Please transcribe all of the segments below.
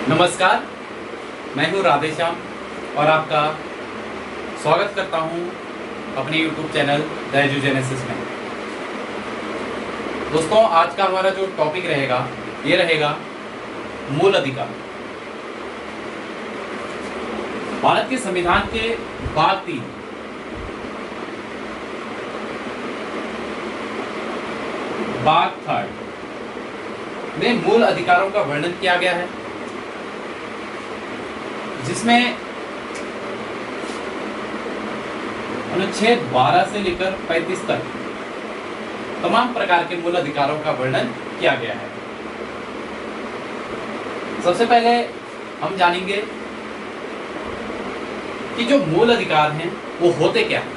नमस्कार, मैं हूं राधेश्याम और आपका स्वागत करता हूं अपने YouTube चैनल द एजुजेनेसिस में। दोस्तों, आज का हमारा जो टॉपिक रहेगा ये रहेगा मूल अधिकार। भारत के संविधान के भाग 3 भाग 3 में मूल अधिकारों का वर्णन किया गया है, जिसमें अनुच्छेद 12 से लेकर 35 तक तमाम प्रकार के मूल अधिकारों का वर्णन किया गया है। सबसे पहले हम जानेंगे कि जो मूल अधिकार हैं वो होते क्या हैं।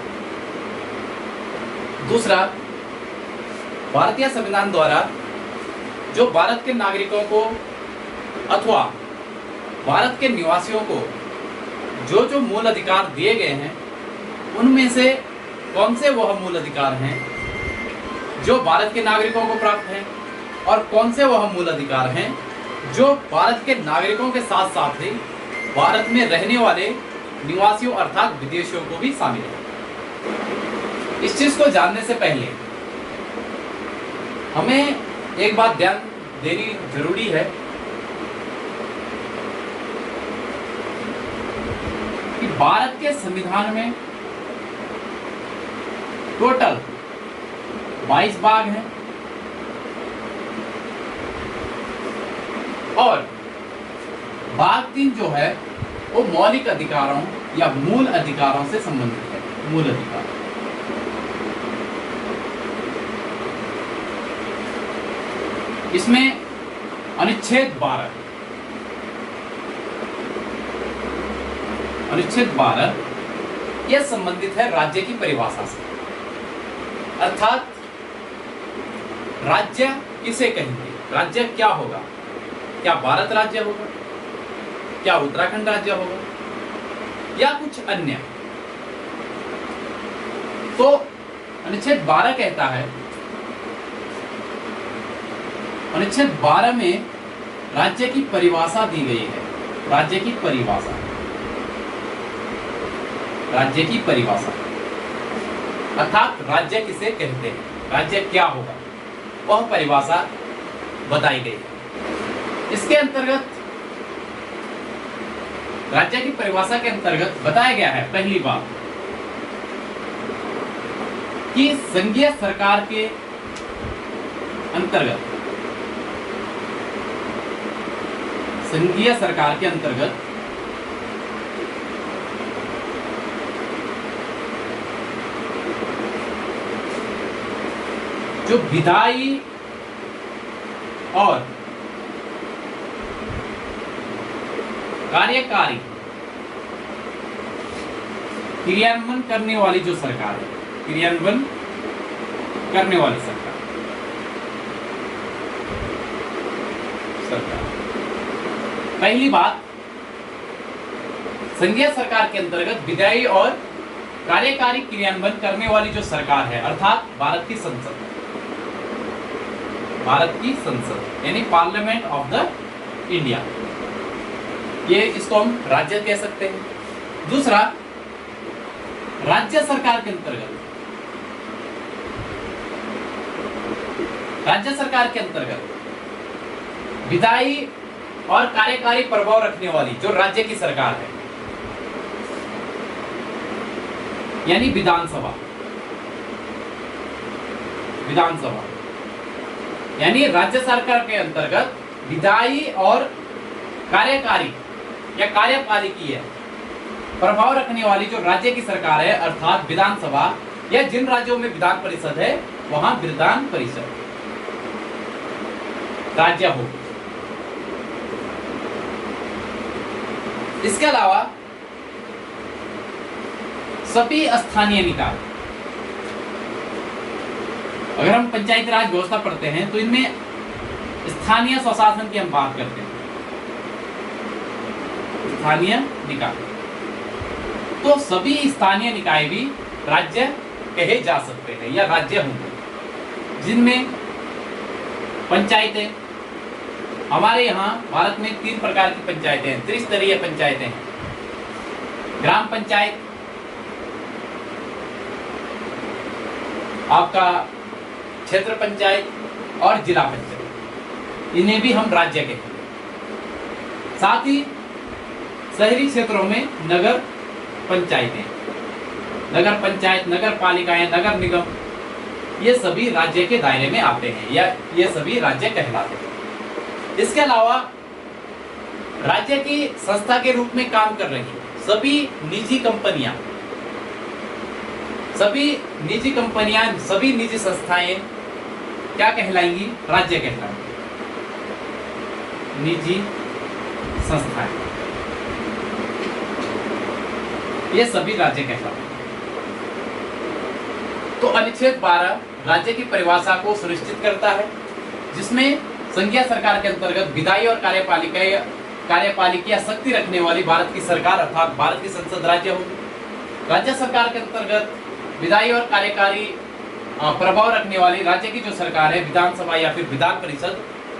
दूसरा, भारतीय संविधान द्वारा जो भारत के नागरिकों को अथवा भारत के निवासियों को जो जो मूल अधिकार दिए गए हैं, उनमें से कौन से वह मूल अधिकार हैं जो भारत के नागरिकों को प्राप्त हैं और कौन से वह मूल अधिकार हैं जो भारत के नागरिकों के साथ साथ ही भारत में रहने वाले निवासियों अर्थात विदेशियों को भी शामिल है। इस चीज को जानने से पहले हमें एक बात ध्यान देनी जरूरी है कि भारत के संविधान में टोटल 22 भाग हैं और भाग 3 जो है वो मौलिक अधिकारों या मूल अधिकारों से संबंधित है। मूल अधिकार इसमें अनुच्छेद 12 यह संबंधित है राज्य की परिभाषा से, अर्थात राज्य किसे कहेंगे, राज्य क्या होगा, क्या भारत राज्य होगा, क्या उत्तराखंड राज्य होगा या कुछ अन्य। तो अनुच्छेद 12 कहता है, अनुच्छेद 12 में राज्य की परिभाषा दी गई है। राज्य की परिभाषा, राज्य की परिभाषा अर्थात राज्य किसे कहते हैं, राज्य क्या होगा, वह परिभाषा बताई गई है। इसके अंतर्गत राज्य की परिभाषा के अंतर्गत बताया गया है, पहली बात कि संघीय सरकार के अंतर्गत जो विधायी और कार्यकारी क्रियान्वयन करने वाली जो सरकार है, क्रियान्वयन करने वाली सरकार पहली बात, संघीय सरकार के अंतर्गत विधायी और कार्यकारी क्रियान्वयन करने वाली जो सरकार है अर्थात भारत की संसद यानी पार्लियामेंट ऑफ द इंडिया, ये इसको हम राज्य कह सकते हैं। दूसरा, राज्य सरकार के अंतर्गत विधायी और कार्यकारी प्रभाव रखने वाली जो राज्य की सरकार है यानी विधानसभा यानी राज्य सरकार के अंतर्गत विधायी और कार्यकारी या कार्यपालिकी है प्रभाव रखने वाली जो राज्य की सरकार है अर्थात विधानसभा, या जिन राज्यों में विधान परिषद है वहां विधान परिषद राज्य हो। इसके अलावा सभी स्थानीय निकाय, अगर हम पंचायती राज व्यवस्था पढ़ते हैं तो इनमें स्थानीय स्वशासन की हम बात करते हैं, स्थानीय निकाय। तो सभी स्थानीय निकाय भी राज्य कहे जा सकते हैं या राज्य होंगे, जिनमें पंचायतें हमारे यहाँ भारत में 3 प्रकार की पंचायतें हैं, त्रिस्तरीय पंचायतें हैं। ग्राम पंचायत, आपका क्षेत्र पंचायत और जिला पंचायत, इन्हें भी हम राज्य कहते हैं। साथ ही शहरी क्षेत्रों में नगर पंचायतें, नगर पंचायत, नगर पालिकाएं, नगर निगम, ये सभी राज्य के दायरे में आते हैं या ये सभी राज्य कहलाते हैं। इसके अलावा राज्य की संस्था के रूप में काम कर रही सभी निजी कंपनियां, सभी निजी संस्थाएं क्या कहलाएंगी? राज्य कहलाएंगी। निजी संस्थाएं ये सभी राज्य कहलाते हैं। तो अनुच्छेद 12 राज्य की परिभाषा को सुनिश्चित करता है, जिसमें संघीय सरकार के अंतर्गत विधायी और कार्यपालिकीय शक्ति रखने वाली भारत की सरकार अर्थात भारत की संसद राज्य होगी। राज्य सरकार के अंतर्गत विधायी और कार्यकारी प्रभाव रखने वाली राज्य की जो सरकार है, विधानसभा या फिर विधान परिषद,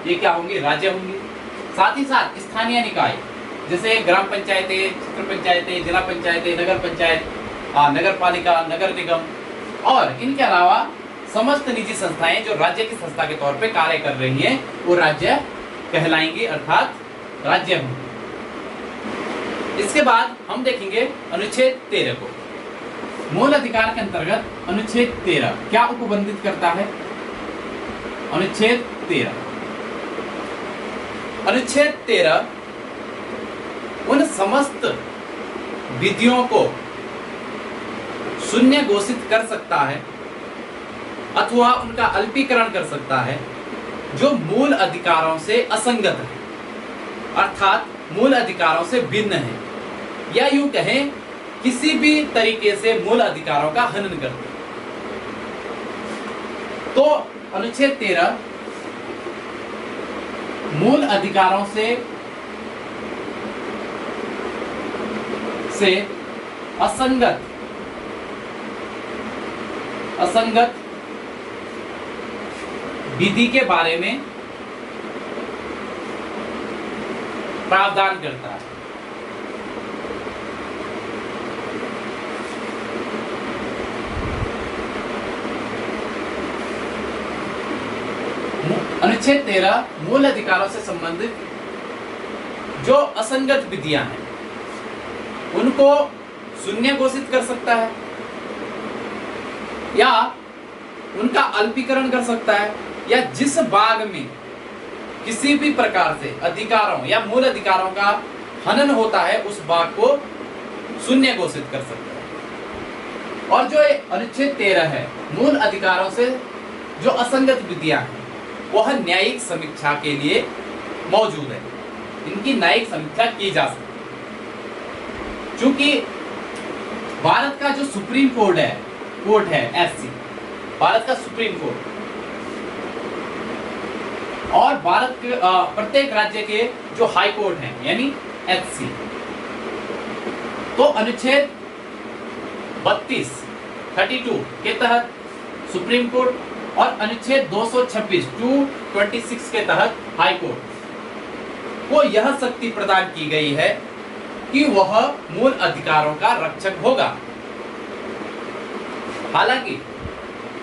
ये क्या होंगी? राज्य होंगी। साथ ही साथ स्थानीय निकाय जैसे ग्राम पंचायतें, क्षेत्र पंचायतें, जिला पंचायतें, नगर पंचायत, नगर पालिका, नगर निगम और इनके अलावा समस्त निजी संस्थाएं जो राज्य की संस्था के तौर पे कार्य कर रही हैं, वो राज्य कहलाएंगी अर्थात राज्य होंगे। इसके बाद हम देखेंगे अनुच्छेद 13 को। मूल अधिकार के अंतर्गत अनुच्छेद 13 क्या उपबंधित करता है? अनुच्छेद 13 उन समस्त विधियों को शून्य घोषित कर सकता है अथवा उनका अल्पीकरण कर सकता है जो मूल अधिकारों से असंगत है, अर्थात मूल अधिकारों से भिन्न है, या यूं कहें किसी भी तरीके से मूल अधिकारों का हनन करते हैं। तो अनुच्छेद 13 मूल अधिकारों से असंगत विधि के बारे में प्रावधान करता है। अनुच्छेद 13 मूल अधिकारों से संबंधित जो असंगत विधियां हैं उनको शून्य घोषित कर सकता है या उनका अल्पीकरण कर सकता है, या जिस भाग में किसी भी प्रकार से अधिकारों या मूल अधिकारों का हनन होता है उस भाग को शून्य घोषित कर सकता है। और जो अनुच्छेद 13 है, मूल अधिकारों से जो असंगत विधियां हैं वह न्यायिक समीक्षा के लिए मौजूद है, इनकी न्यायिक समीक्षा की जा सकती है। चूंकि भारत का जो सुप्रीम कोर्ट है एससी, भारत का सुप्रीम कोर्ट, और भारत के प्रत्येक राज्य के जो हाई कोर्ट हैं यानी एचसी, तो अनुच्छेद 32 के तहत सुप्रीम कोर्ट और अनुच्छेद 226 के तहत हाई कोर्ट को यह शक्ति प्रदान की गई है कि वह मूल अधिकारों का रक्षक होगा। हालांकि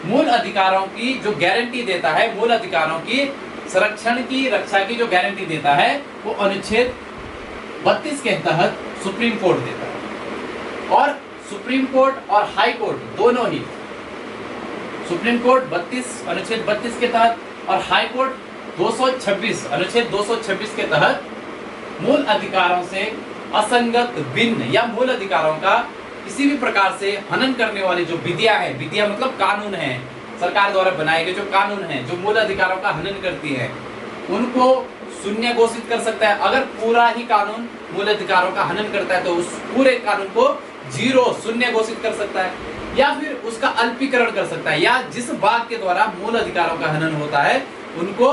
मूल अधिकारों की जो गारंटी देता है, मूल अधिकारों की संरक्षण की, रक्षा की जो गारंटी देता है वो अनुच्छेद 32 के तहत सुप्रीम कोर्ट देता है। और सुप्रीम कोर्ट और हाई कोर्ट दोनों ही, सुप्रीम कोर्ट अनुच्छेद 32 के तहत और हाई कोर्ट 226 अनुच्छेद 226 के तहत मूल अधिकारों से असंगत, भिन्न या मूल अधिकारों का किसी भी प्रकार से हनन करने वाली जो विधियां हैं, विधियां मतलब कानून है, सरकार द्वारा बनाए गए जो कानून हैं जो मूल अधिकारों का हनन करती है, उनको शून्य घोषित कर सकता है। अगर पूरा ही कानून मूल अधिकारों का हनन करता है तो उस पूरे कानून को शून्य घोषित कर सकता है, या फिर उसका अल्पीकरण कर सकता है, या जिस भाग के द्वारा मूल अधिकारों का हनन होता है उनको,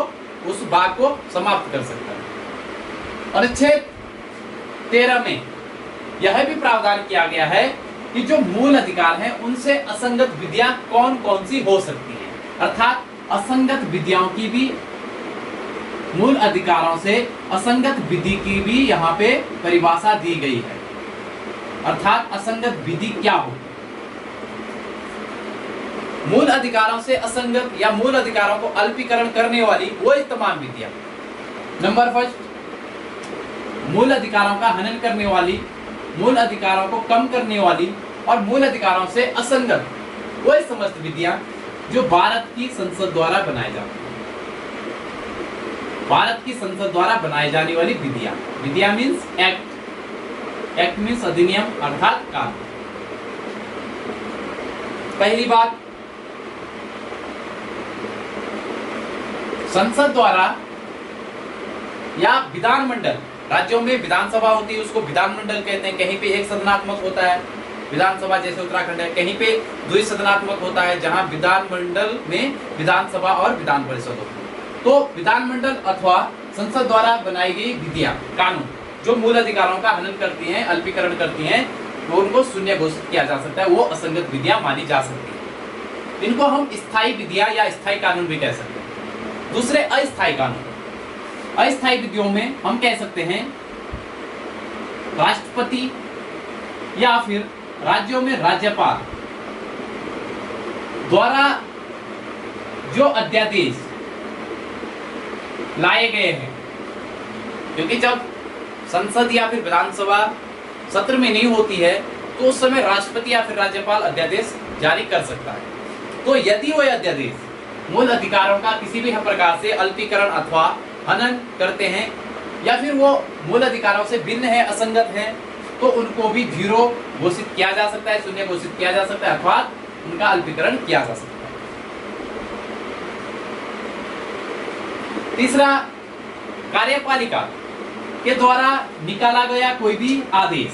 उस भाग को समाप्त कर सकता है। अनुच्छेद 13 में यह भी प्रावधान किया गया है कि जो मूल अधिकार हैं उनसे असंगत विधियां कौन कौन सी हो सकती हैं, अर्थात असंगत विधियों की भी मूल अधिकारों से असंगत विधि की भी यहाँ पे परिभाषा दी गई है। अर्थात असंगत विधि क्या हो? मूल अधिकारों से असंगत या मूल अधिकारों को अल्पीकरण करने वाली वो तमाम विधियां। नंबर फर्स्ट, मूल अधिकारों का हनन करने वाली, मूल अधिकारों को कम करने वाली और मूल अधिकारों से असंगत वो समस्त विधियां जो भारत की संसद द्वारा बनाई जाती हैं। भारत की संसद द्वारा बनाई जाने वाली विधियां, विधियां मीन्स एक्ट, एक्ट मीन्स अधिनियम अर्थात कानून। पहली बात, संसद द्वारा या विधानमंडल, राज्यों में विधानसभा होती है उसको विधानमंडल कहते हैं। कहीं पे एक सदनात्मक होता है विधानसभा, जैसे उत्तराखंड है, कहीं पे द्विसदनात्मक होता है जहां विधानमंडल में विधानसभा और विधान परिषद होती है। तो विधानमंडल अथवा संसद द्वारा बनाई गई विधियां, कानून जो मूल अधिकारों का हनन करती हैं, अल्पीकरण करती हैं, वो उनको शून्य घोषित किया जा सकता है, वो असंगत विधियां मानी जा सकती है। इनको हम स्थायी विधियां या स्थायी कानून भी कह सकते हैं। दूसरे अस्थायी कानून, अस्थायी विधियों में हम कह सकते हैं राष्ट्रपति या फिर राज्यों में राज्यपाल द्वारा जो अध्यादेश लाए गए हैं, क्योंकि जब संसद या फिर विधानसभा सत्र में नहीं होती है तो उस समय राष्ट्रपति या फिर राज्यपाल अध्यादेश जारी कर सकता है। तो यदि वह अध्यादेश मूल अधिकारों का किसी भी प्रकार से अल्पीकरण अथवा हनन करते हैं या फिर वो मूल अधिकारों से भिन्न है, असंगत है, तो उनको भी जीरो घोषित किया जा सकता है, शून्य घोषित किया जा सकता है अथवा उनका अल्पीकरण किया जा सकता है। तीसरा, कार्यपालिका के द्वारा निकाला गया कोई भी आदेश,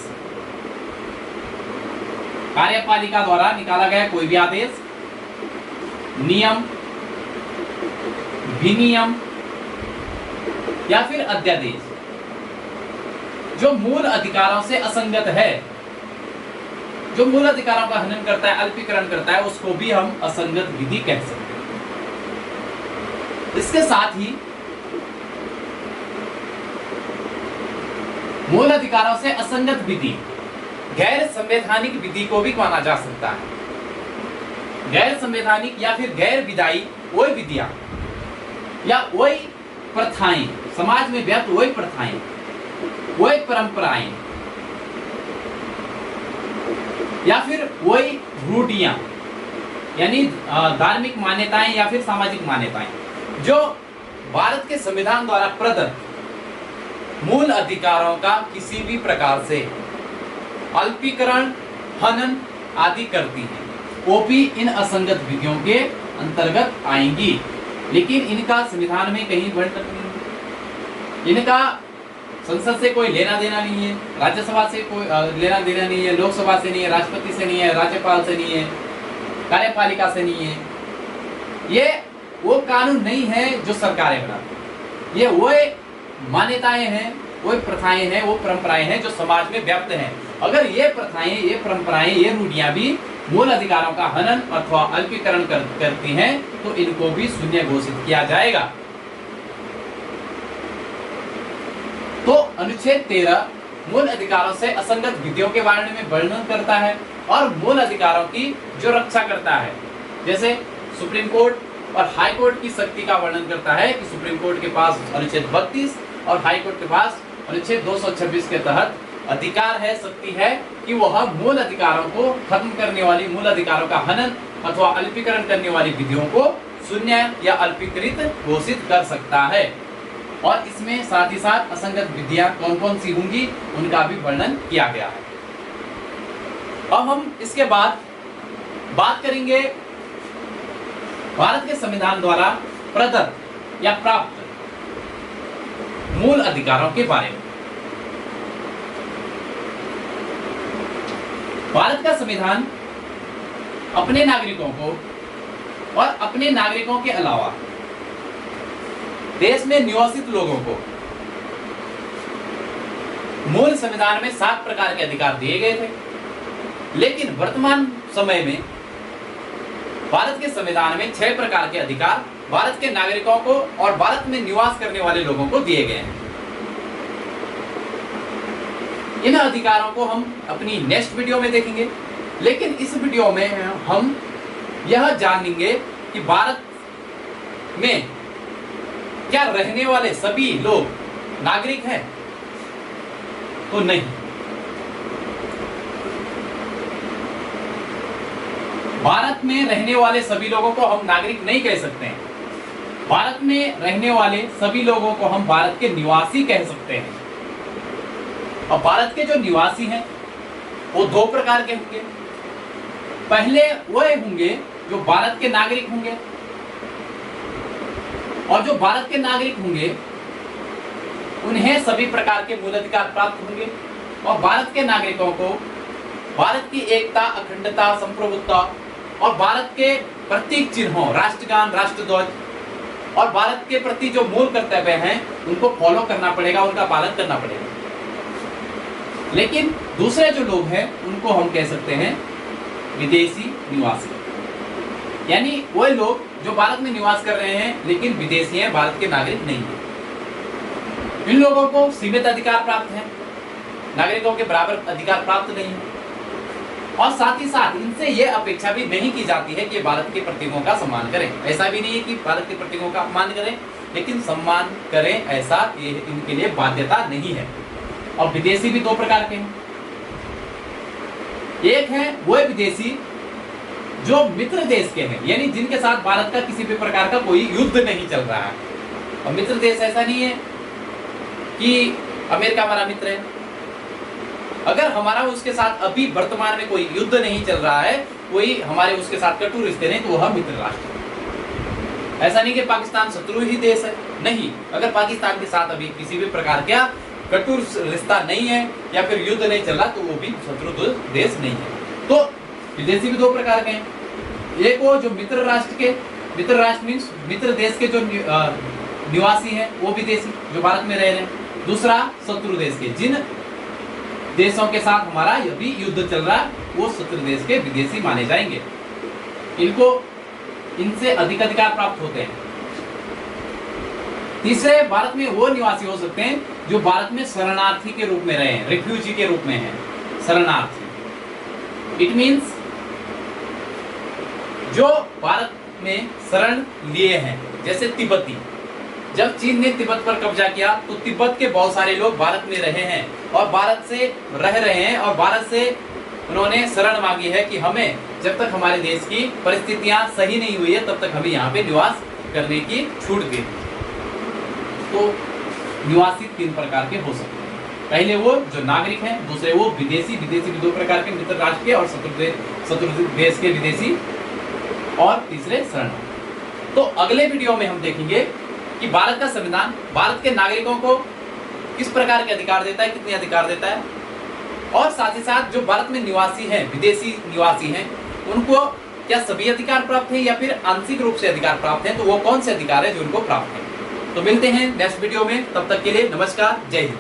कार्यपालिका द्वारा निकाला गया कोई भी आदेश, नियम, विनियम या फिर अध्यादेश जो मूल अधिकारों से असंगत है, जो मूल अधिकारों का हनन करता है, अल्पीकरण करता है, उसको भी हम असंगत विधि कह सकते हैं। इसके साथ ही मूल अधिकारों से असंगत विधि गैर संवैधानिक विधि को भी माना जा सकता है। गैर संवैधानिक या फिर गैर विधायी वही विधियां या वही प्रथाएं, समाज में व्याप्त वही प्रथाएं, वही परंपराएं या फिर वही रूढ़ियां, यानी धार्मिक मान्यताएं या फिर सामाजिक मान्यताएं जो भारत के संविधान द्वारा प्रदत्त मूल अधिकारों का किसी भी प्रकार से अल्पीकरण, हनन आदि करती हैं, वो भी इन असंगत विधियों के अंतर्गत आएंगी। लेकिन इनका संविधान में कहीं वर्णन नहीं, इनका संसद से कोई लेना देना नहीं है, राज्यसभा से कोई लेना देना नहीं है, लोकसभा से नहीं है, राष्ट्रपति से नहीं है, राज्यपाल से नहीं है, कार्यपालिका से नहीं है। ये वो कानून नहीं है जो सरकारें बनाती, ये वो मान्यताएं हैं, वो प्रथाएं हैं, वो परंपराएं हैं जो समाज में व्याप्त हैं। अगर ये प्रथाएं, ये परंपराएं, ये रूढ़ियां भी मूल अधिकारों का हनन अथवा अल्पीकरण करती हैं तो इनको भी शून्य घोषित किया जाएगा। तो अनुच्छेद 13 मूल अधिकारों से असंगत विधियों के बारे में वर्णन करता है और मूल अधिकारों की जो रक्षा करता है, जैसे सुप्रीम कोर्ट और हाई कोर्ट की शक्ति का वर्णन करता है कि सुप्रीम कोर्ट के पास अनुच्छेद 32 और हाई कोर्ट के पास अनुच्छेद 226 के तहत अधिकार है, शक्ति है कि वह मूल अधिकारों को खत्म करने वाली, मूल अधिकारों का हनन अथवा अल्पीकरण करने वाली विधियों को शून्य या अल्पीकृत घोषित कर सकता है। और इसमें साथ ही साथ असंगत विधियां कौन कौन सी होंगी उनका भी वर्णन किया गया है। अब हम इसके बाद बात करेंगे भारत के संविधान द्वारा प्रदत्त या प्राप्त मूल अधिकारों के बारे में। भारत का संविधान अपने नागरिकों को और अपने नागरिकों के अलावा देश में निवासित लोगों को मूल संविधान में 7 प्रकार के अधिकार दिए गए थे, लेकिन वर्तमान समय में भारत के संविधान में 6 प्रकार के अधिकार भारत के नागरिकों को और भारत में निवास करने वाले लोगों को दिए गए हैं। इन अधिकारों को हम अपनी नेक्स्ट वीडियो में देखेंगे, लेकिन इस वीडियो में हम यह जानेंगे कि भारत में क्या रहने वाले सभी लोग नागरिक हैं? तो नहीं। भारत में रहने वाले सभी लोगों को हम नागरिक नहीं कह सकते हैं। भारत में रहने वाले सभी लोगों को हम भारत के निवासी कह सकते हैं। और भारत के जो निवासी हैं वो दो प्रकार के होंगे। पहले वह होंगे जो भारत के नागरिक होंगे, और जो भारत के नागरिक होंगे उन्हें सभी प्रकार के मूल अधिकार प्राप्त होंगे, और भारत के नागरिकों को भारत की एकता, अखंडता, संप्रभुता और भारत के प्रतीक चिन्हों, राष्ट्रगान, राष्ट्रध्वज और भारत के प्रति जो मूल कर्तव्य हैं उनको फॉलो करना पड़ेगा, उनका पालन करना पड़ेगा। लेकिन दूसरे जो लोग हैं उनको हम कह सकते हैं विदेशी निवासी, यानी वह लोग जो भारत में निवास कर रहे हैं लेकिन विदेशी हैं, भारत के नागरिक नहीं हैं। इन लोगों को सीमित अधिकार प्राप्त हैं, नागरिकों के बराबर अधिकार प्राप्त नहीं है, और साथ ही साथ इनसे यह अपेक्षा भी नहीं की जाती है कि भारत के प्रतीकों का सम्मान करें। ऐसा भी नहीं है कि भारत के प्रतीकों का अपमान करें, लेकिन सम्मान करें ऐसा इनके लिए बाध्यता नहीं है। और विदेशी भी दो प्रकार के हैं। एक है वो विदेशी जो मित्र देश के हैं, यानी जिनके साथ भारत का किसी भी प्रकार का कोई युद्ध नहीं चल रहा है। और मित्र देश ऐसा नहीं है कि अमेरिका हमारा मित्र है। अगर हमारा उसके साथ अभी वर्तमान में कोई युद्ध नहीं चल रहा है, कोई हमारे उसके साथ कटु रिश्ते नहीं, तो वह मित्र राष्ट्र है। ऐसा नहीं कि पाकिस्तान शत्रु ही देश है, नहीं। अगर पाकिस्तान के साथ अभी किसी भी प्रकार का कटु रिश्ता नहीं है या फिर युद्ध नहीं चल रहा, तो वो भी शत्रु देश नहीं है। तो विदेशी भी दो प्रकार के हैं। एक वो जो मित्र राष्ट्र के, मित्र राष्ट्र मीन्स मित्र देश के जो निवासी हैं वो विदेशी जो भारत में रह रहे हैं। दूसरा शत्रु देश के, जिन देशों के साथ हमारा अभी युद्ध चल रहा है वो शत्रु देश के विदेशी माने जाएंगे। इनको इनसे अधिक अधिकार प्राप्त होते हैं। तीसरे, भारत में वो निवासी हो सकते हैं जो भारत में शरणार्थी के रूप में रहे हैं, रिफ्यूजी के रूप में हैं, शरणार्थी। इट मीन्स जो भारत में शरण लिए हैं, जैसे तिब्बती। जब चीन ने तिब्बत पर कब्जा किया तो तिब्बत के बहुत सारे लोग भारत में रहे हैं और भारत से रह रहे हैं, और भारत से उन्होंने शरण मांगी है कि हमें जब तक हमारे देश की परिस्थितियां सही नहीं हुई है तब तक हमें यहाँ पे निवास करने की छूट दी। तो निवासी तीन प्रकार के हो सकते हैं। पहले वो जो नागरिक हैं, दूसरे वो विदेशी भी दो प्रकार के, मित्र राष्ट्र के और शत्रु देश के विदेशी, और तीसरे शरणार्थी। तो अगले वीडियो में हम देखेंगे कि भारत का संविधान भारत के नागरिकों को किस प्रकार के अधिकार देता है, कितने अधिकार देता है, और साथ ही साथ जो भारत में निवासी हैं, विदेशी निवासी हैं, उनको क्या सभी अधिकार प्राप्त है या फिर आंशिक रूप से अधिकार प्राप्त है, तो वो कौन से अधिकार है जो उनको प्राप्त है। तो मिलते हैं नेक्स्ट वीडियो में, तब तक के लिए नमस्कार, जय हिंद।